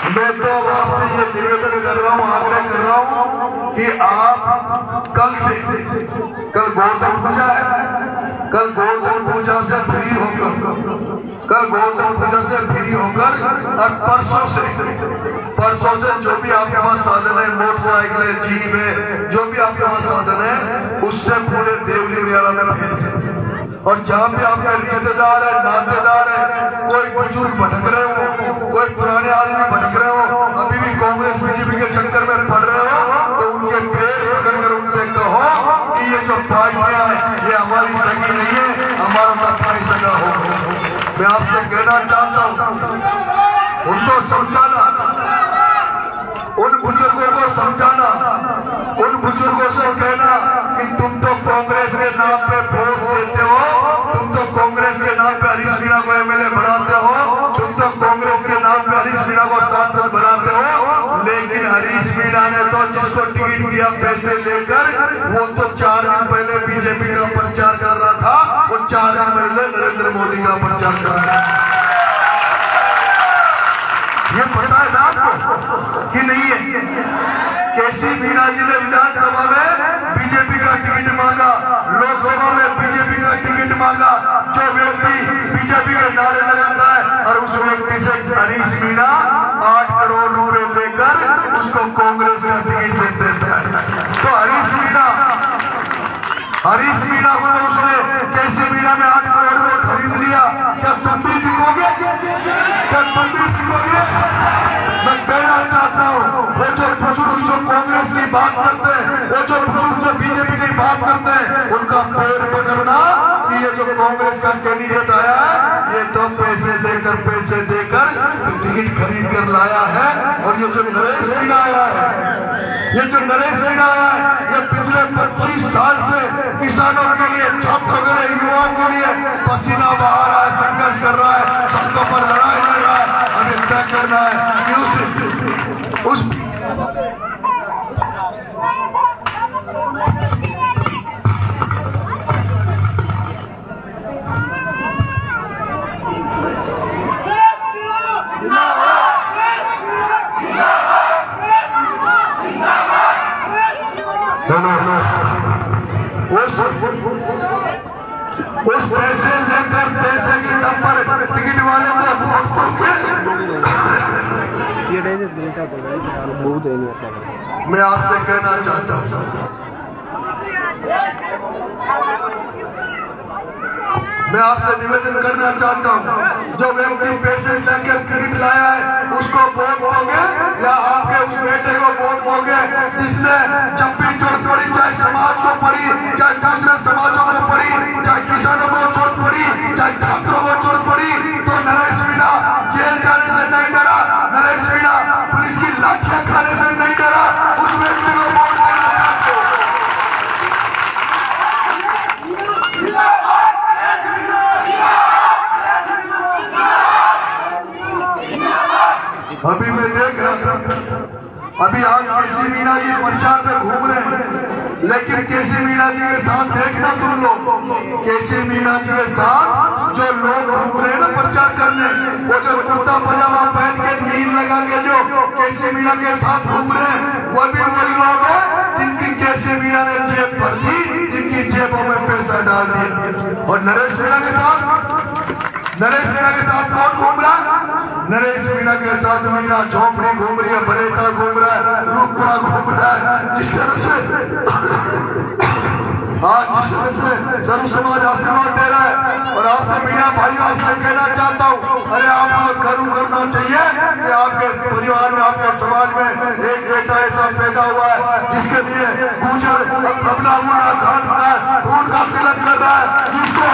मैं तो अब आपसे ये निवेदन कर रहा हूँ, आग्रह कर रहा हूँ कि आप कल गोवर्धन पूजा है, कल गोवर्धन पूजा से फ्री होकर और परसों से जो भी आपके पास साधन है, मोटरसाइकिल है, जीप है, जो भी आपके पास साधन है, उससे पूरे देवली उड़ियाला में भेज दें। और जहाँ भी आपके रिश्तेदार है, नातेदार है, कोई बुजुर्ग भटक रहे हो, कोई पुराने आदमी भटक रहे हो, अभी भी कांग्रेस बीजेपी के चक्कर में पड़ रहे हो, तो उनके पेट पकड़कर उनसे कहो कि ये जो पार्टियां हैं ये हमारी सगी नहीं है, हमारा तो अपना ही सगा हो। मैं आपसे कहना चाहता हूँ, उनको समझाना, उन बुजुर्गों को समझाना, उन बुजुर्गों से कहना कि तुम तो कांग्रेस के नाम पे वोट देते हो, तुम तो कांग्रेस के नाम पे हरीश मीणा को एमएलए बनाते हो, तुम तो कांग्रेस के नाम पे हरीश मीणा को सांसद बनाते हो, लेकिन हरीश मीणा ने तो जिसको टिकट दिया पैसे लेकर, वो तो 4 दिन पहले बीजेपी का प्रचार कर रहा था, वो 4 दिन पहले नरेंद्र मोदी का प्रचार कर रहा है। ये पता है ना आपको कि नहीं है? केसी मीणा जी ने विधानसभा में बीजेपी का टिकट मांगा, लोकसभा में बीजेपी का टिकट मांगा। जो व्यक्ति बीजेपी के नारे लगाता है और उस व्यक्ति से हरीश मीणा 8 करोड़ रुपए लेकर उसको कांग्रेस का टिकट दे देता है। तो हरीश मीणा को उसने केसी मीणा में 8 करोड़ में खरीद लिया, क्या तुम भी बिकोगे? क्या तुम भी बिकोगे? मैं कहना चाहता हूँ, वो जो बुजुर्ग जो कांग्रेस की बात करते हैं, वो जो बुजुर्ग जो बीजेपी की बात करते हैं, उनका पेड़ पकड़ना कि ये जो कांग्रेस का कैंडिडेट आया है, ये तो पैसे देकर टिकट खरीद कर लाया है। और ये जो नरेश मीणा आया है, ये पिछले 25 साल से किसानों के लिए, छात्रों के लिए, युवाओं के लिए पसीना बहा रहा है, संघर्ष कर रहा है, सड़कों पर लड़ाई लड़ रहा है। हमें तय करना है कि उस उस पैसे लेकर पैसे के दम पर टिकट वाले को वोट मैं आपसे कहना चाहता हूँ, मैं आपसे निवेदन करना चाहता हूँ, जो व्यक्ति पैसे लेकर टिकट लाया है उसको वोट दोगे या आपके उस बेटे को वोट दोगे जिसने जब भी जरूरत पड़ी, चाहे समाज को पड़ी, चाहे दूसरे समाजों को पड़ी, चाहे किसानों को जरूरत पड़ी, चाहे छात्रों को जरूरत पड़ी, तो नरेश मीणा जेल जाने से नहीं डरा, नरेश मीणा पुलिस की लाठियां खाने से नहीं डरा। उस व्यक्ति को वोट देना चाहते हो। अभी मैं देख रहा था, अभी आज केसी मीणा जी प्रचार पे घूम रहे हैं, लेकिन केसी मीणा जी के साथ देखना तुम लोग, केसी मीणा जी के साथ जो लोग घूम रहे हैं ना प्रचार करने, वो जो कुर्ता पजामा पहन के नील लगा के जो केसी मीणा के साथ घूम रहे हैं, वो भी वही लोग हैं जिनकी केसी मीणा ने जेब भर दी, जिनकी जेबों में पैसा डाल दिया। और नरेश मीणा के साथ कौन घूम रहा है? नरेश मीणा के साथ मीणा झोपड़ी घूम रही है, बरेटा घूम रहा है, रूपपुरा घूम रहा है। जिस तरह से सर्व समाज आशीर्वाद दे रहा है। और आपसे मीणा भाइयों आपसे कहना चाहता हूँ, अरे आपको गर्व करना चाहिए कि आपके परिवार में, आपके समाज में एक बेटा ऐसा पैदा हुआ है जिसके लिए गुजर अपना खून का तिलक कर रहा है, जिसको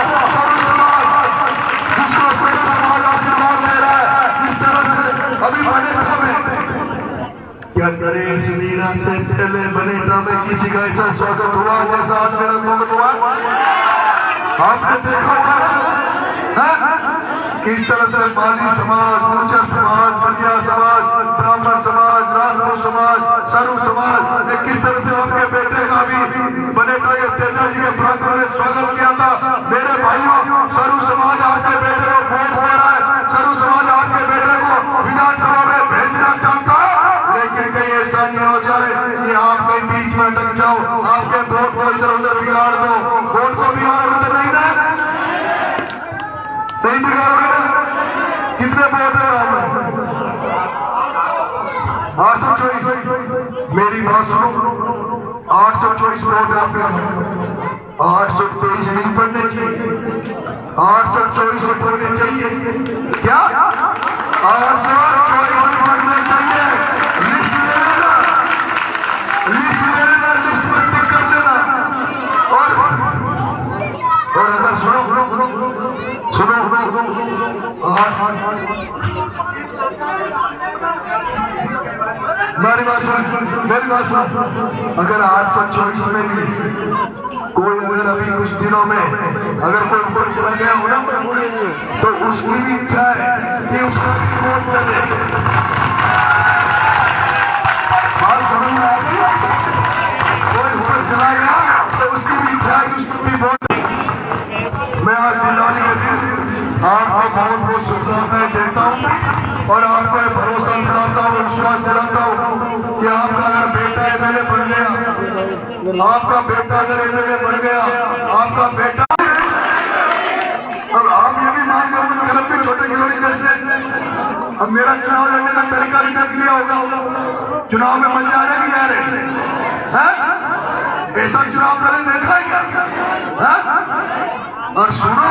सर्व समाज आशीर्वाद दे रहा है। जिस तरह से अभी बनेटा में, क्या नरेश मीणा से पहले बनेटा में किसी का ऐसा स्वागत हुआ जैसा आज मेरा स्वागत हुआ? आपने देखा होगा किस तरह से माली समाज, गुर्जर समाज, बलिया समाज, ब्राह्मण समाज, राजपूत समाज, सरु समाज ने किस तरह से आपके बेटे का भी बनेटा या तेजा जी के प्रांगण में स्वागत किया था। मेरे भाइयों, सरु समाज आपके बेटे को वोट दे रहा है, सरु समाज आपके बेटे को विधानसभा में भेजना वोट है गाँव में? 824। मेरी बात सुनो, 824 वोट है आपके गाँव। 823 नहीं पढ़ने चाहिए, 824 पढ़ने चाहिए। क्या 824 पढ़ने चाहिए? लिस्ट ले लेना, लिस्ट ले लेना, लिस्ट में टिक कर देना। और अगर सुनो सुनो मेरी बात सुन, अगर 824 में भी कोई अगर अभी कुछ दिनों में अगर कोई ऊपर चला गया हो ना, तो उसकी भी इच्छा है कि उसका वोट मिले। बात समझ में आ गई? कोई ऊपर चला गया तो उसकी भी इच्छा है कि उसको भी वोट। मैं आज दिवाली के दिन आपको बहुत बहुत शुभकामनाएं देता हूँ और आपको भरोसा दिलाता हूँ, विश्वास दिलाता हूँ कि आपका अगर बेटा एमएलए बन गया, आपका बेटा अगर एमएलए बन गया, आपका बेटा, अब आप ये भी मान लो कलम के छोटे खिलाड़ी जैसे, अब मेरा चुनाव लड़ने का तरीका भी देख लिया होगा। चुनाव में मजे आ रहे कि नहीं आ रहे? ऐसा चुनाव पहले देखा है क्या? और सुनो,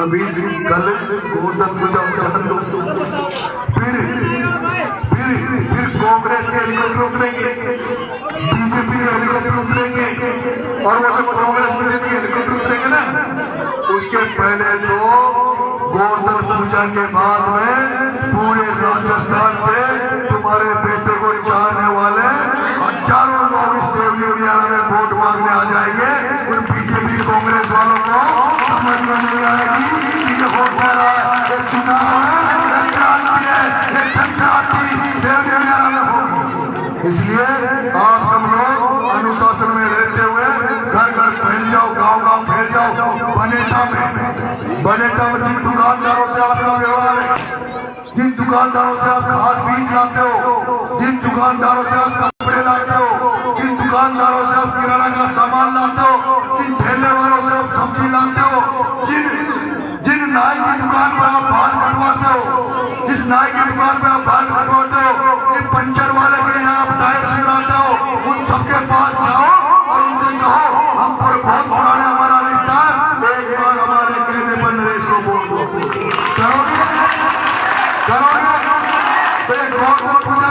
अभी कल गोवर्धन पूजा उत्तराखंड दो, फिर कांग्रेस के हेलीकॉप्टर उतरेंगे, बीजेपी के हेलीकॉप्टर उतरेंगे, और वो जब कांग्रेस बीजेपी के हेलीकॉप्टर उतरेंगे ना, उसके पहले तो गोवर्धन पूजा के बाद में पूरे राजस्थान से तुम्हारे बेटे को चाहने वाले हजारों लोग इस देवली उड़ियाला में वोट मांगने आ जाएंगे। उन बीजेपी कांग्रेस वालों को समझ में नहीं आएगी कि ये वोट दे रहा है, ये चुनाव है, ये क्रांति है, ये जन क्रांति देवली उड़ियाला में होगी। इसलिए आप सब लोग अनुशासन में रहते हुए घर घर फैल जाओ, गांव गांव फैल जाओ। बनेटा में जिन दुकानदारों से आपका व्यवहार है, जिन दुकानदारों से आप खाद बीज लाते हो, जिन दुकानदारों से आप कपड़े लाते हो, जिन दुकानदारों से आप किराना का सामान लाते हो, जिन ठेले वालों से आप सब्जी लाते हो, जिन नाई की दुकान पर आप बाल कटवाते हो, जिस नाई की दुकान पर आप बाल कटवाते हो, जिन पंचर वाले के यहाँ आप टायर सुधराते हो, उन सबके पास जाओ और उनसे कहो हम पर बहुत पुराना हमारा रिश्ता है, एक बार हमारे कहने पर नरेश को वोट दो। करोगे? तो ये गोवर्धन पूजा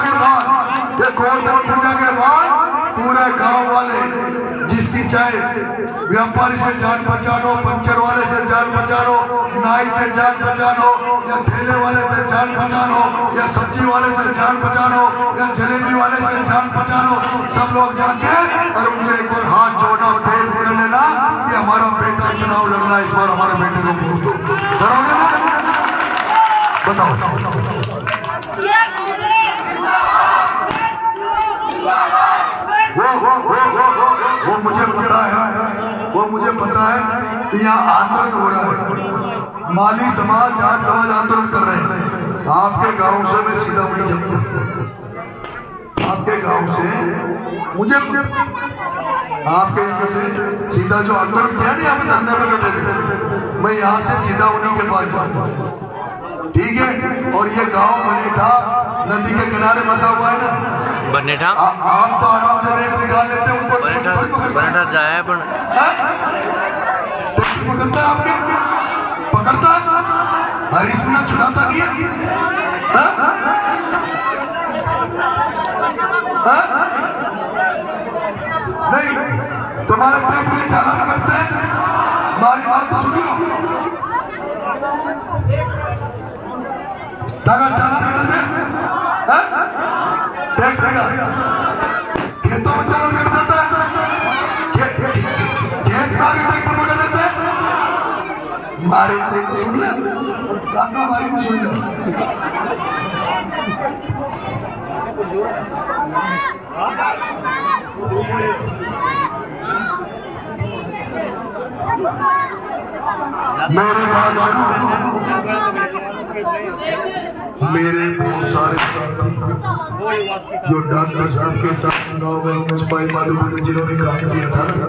के बाद पूरे गांव वाले, जिसकी चाहे व्यापारी से जान पहचान हो, पंचर वाले से जान पहचान हो, नाई से जान पहचान हो, या ठेले वाले से जान पहचान हो, या सब्जी वाले से जान पहचान हो, या जलेबी वाले से जान पहचान हो, सब लोग जाके और उनसे एक बार हाथ जोड़ना, पेड़ पकड़ लेना कि हमारा बेटा चुनाव लड़ना, इस बार हमारे बेटे को वोट दो। करोगे ना? बताओ। वो मुझे पता है कि यहाँ आंदोलन हो रहा है, माली समाज, जाट समाज आंदोलन कर रहे हैं। आपके गांव से मैं सीधा वहीं जाऊंगा, आपके गांव से मुझे, आपके यहाँ से सीधा जो आंदोलन किया ना, यहाँ पे धरने पे बैठे थे, मैं यहाँ से सीधा उन्हीं के पास जाऊंगा, ठीक है? और ये गांव बनेठा नदी के किनारे बसा हुआ है ना, बनेठा। आप तो आराम से रेत निकाल लेते हैं, बनेठा जाए पर पकड़ता है, आपके पकड़ता है, हरीश मीना छुड़ाता नहीं है। नहीं, तुम्हारे पेट चालान करते हैं, हमारी बात तो सुनियो, चालान करने से ट्रैक्टर का खेतों में चालान कर जाता है, खेत में आगे ट्रैक्टर पकड़ लेते हैं। मारे तो सुन ले, काका मारी को सुन ले। मेरी बात सुनो, मेरे बहुत सारे साथी जो डॉक्टर साहब के साथ चुनाव में सफाई माधुपुर में जिन्होंने काम किया था ना,